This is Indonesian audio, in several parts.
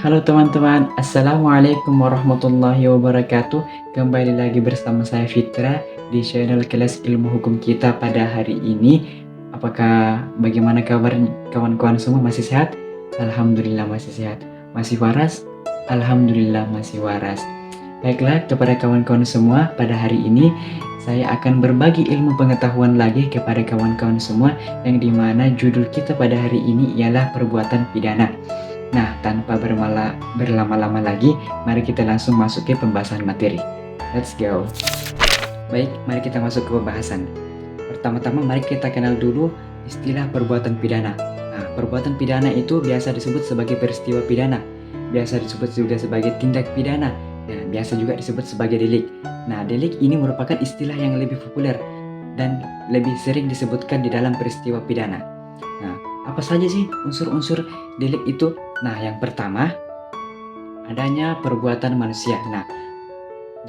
Halo teman-teman, Assalamualaikum warahmatullahi wabarakatuh. Kembali lagi bersama saya Fitra di channel kelas ilmu hukum kita pada hari ini. Bagaimana kabar kawan-kawan semua, masih sehat? Alhamdulillah masih sehat. Masih waras? Alhamdulillah masih waras. Baiklah, kepada kawan-kawan semua, pada hari ini saya akan berbagi ilmu pengetahuan lagi kepada kawan-kawan semua, yang dimana judul kita pada hari ini ialah perbuatan pidana. Nah, tanpa berlama-lama lagi, mari kita langsung masuk ke pembahasan materi. Let's go. Baik, mari kita masuk ke pembahasan. Pertama-tama mari kita kenal dulu istilah perbuatan pidana. Nah, perbuatan pidana itu biasa disebut sebagai peristiwa pidana, biasa disebut juga sebagai tindak pidana, ya, biasa juga disebut sebagai delik. Nah, delik ini merupakan istilah yang lebih populer dan lebih sering disebutkan di dalam peristiwa pidana. Nah, apa saja sih unsur-unsur delik itu? Nah, yang pertama, adanya perbuatan manusia. Nah,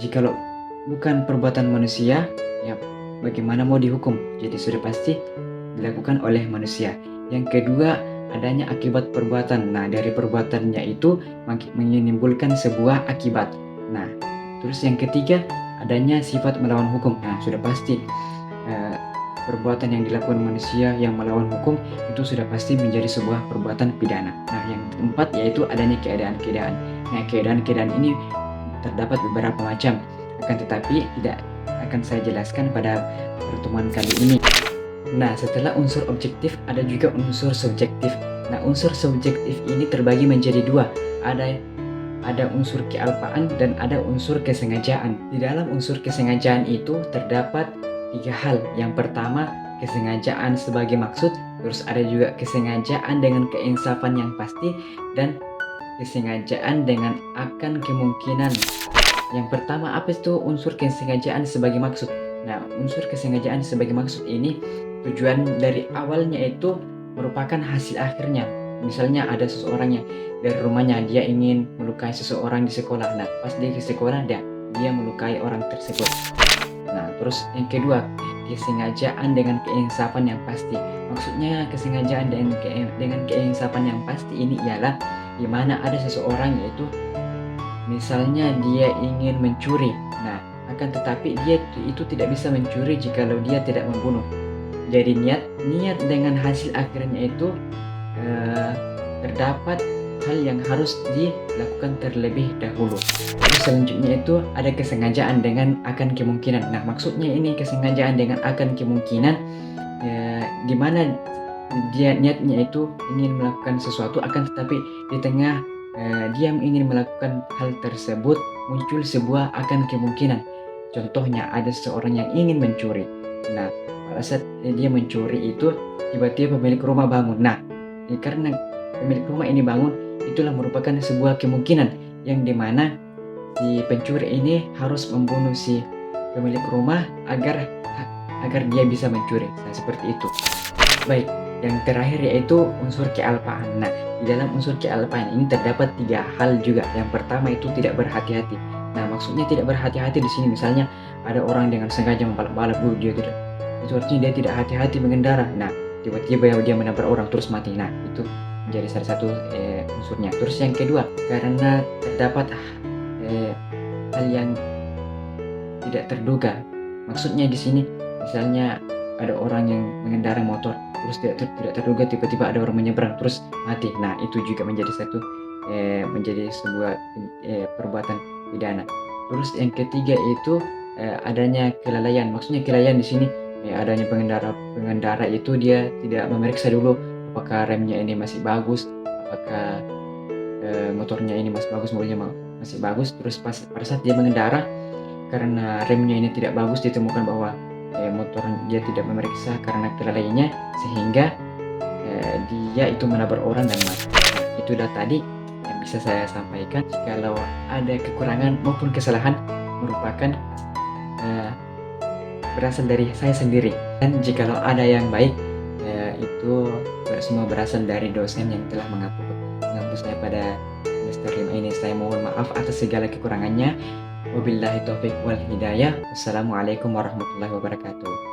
jikalau bukan perbuatan manusia, ya bagaimana mau dihukum? Jadi sudah pasti dilakukan oleh manusia. Yang kedua, adanya akibat perbuatan. Nah, dari perbuatannya itu menimbulkan sebuah akibat. Nah, terus yang ketiga, adanya sifat melawan hukum. Nah, sudah pasti perbuatan yang dilakukan manusia yang melawan hukum itu sudah pasti menjadi sebuah perbuatan pidana. Nah, yang keempat yaitu adanya keadaan-keadaan. Nah, keadaan-keadaan ini terdapat beberapa macam, akan tetapi tidak akan saya jelaskan pada pertemuan kali ini. Nah, setelah unsur objektif ada juga unsur subjektif. Nah, unsur subjektif ini terbagi menjadi dua. Ada unsur kealpaan dan ada unsur kesengajaan. Di dalam unsur kesengajaan itu terdapat tiga hal. Yang pertama, kesengajaan sebagai maksud, terus ada juga kesengajaan dengan keinsafan yang pasti, dan kesengajaan dengan akan kemungkinan. Yang pertama, apa itu unsur kesengajaan sebagai maksud? Nah, unsur kesengajaan sebagai maksud ini tujuan dari awalnya itu merupakan hasil akhirnya. Misalnya ada seseorang yang dari rumahnya dia ingin melukai seseorang di sekolah. Nah, pas dia ke sekolah dia melukai orang tersebut. Nah, terus yang kedua, kesengajaan dengan keinsafan yang pasti. Maksudnya kesengajaan dengan keinsafan yang pasti ini ialah di mana ada seseorang yaitu misalnya dia ingin mencuri. Nah, akan tetapi dia itu tidak bisa mencuri jikalau dia tidak membunuh. Jadi niat dengan hasil akhirnya itu terdapat hal yang harus dilakukan terlebih dahulu. Terus selanjutnya itu ada kesengajaan dengan akan kemungkinan. Nah, maksudnya ini kesengajaan dengan akan kemungkinan di mana dia niatnya itu ingin melakukan sesuatu, akan tetapi di tengah dia ingin melakukan hal tersebut muncul sebuah akan kemungkinan. Contohnya ada seseorang yang ingin mencuri. Nah, pada saat dia mencuri itu tiba-tiba pemilik rumah bangun. Nah, karena pemilik rumah ini bangun, itulah merupakan sebuah kemungkinan yang dimana si pencuri ini harus membunuh si pemilik rumah agar dia bisa mencuri. Nah, seperti itu. Baik, yang terakhir yaitu unsur kealpaan. Nah, di dalam unsur kealpaan ini terdapat tiga hal juga. Yang pertama itu tidak berhati-hati. Nah, maksudnya tidak berhati-hati di sini misalnya ada orang dengan sengaja membalap-balap, dia tidak. Itu artinya dia tidak hati-hati mengendara. Nah, tiba-tiba dia menabrak orang terus mati. Nah, itu menjadi salah satu unsurnya. Terus yang kedua, karena terdapat hal yang tidak terduga. Maksudnya di sini misalnya ada orang yang mengendara motor terus tidak terduga tiba-tiba ada orang menyeberang terus mati. Nah, itu juga menjadi menjadi sebuah perbuatan pidana. Terus yang ketiga itu adanya kelalaian. Maksudnya kelalaian di sini adanya pengendara itu dia tidak memeriksa dulu apakah remnya ini masih bagus, apakah motornya ini masih bagus, mobilnya masih bagus. Terus pada saat dia mengendara karena remnya ini tidak bagus, ditemukan bahwa motor dia tidak memeriksa karena kelalaiannya, sehingga dia itu menabrak orang dan mati. Itulah tadi yang bisa saya sampaikan. Kalau ada kekurangan maupun kesalahan merupakan berasal dari saya sendiri, dan jikalau ada yang baik itu semua berasal dari dosen yang telah mengampuni saya pada semester 5 ini. Saya mohon maaf atas segala kekurangannya. Wabillahi taufiq wal hidayah. Wassalamualaikum warahmatullahi wabarakatuh.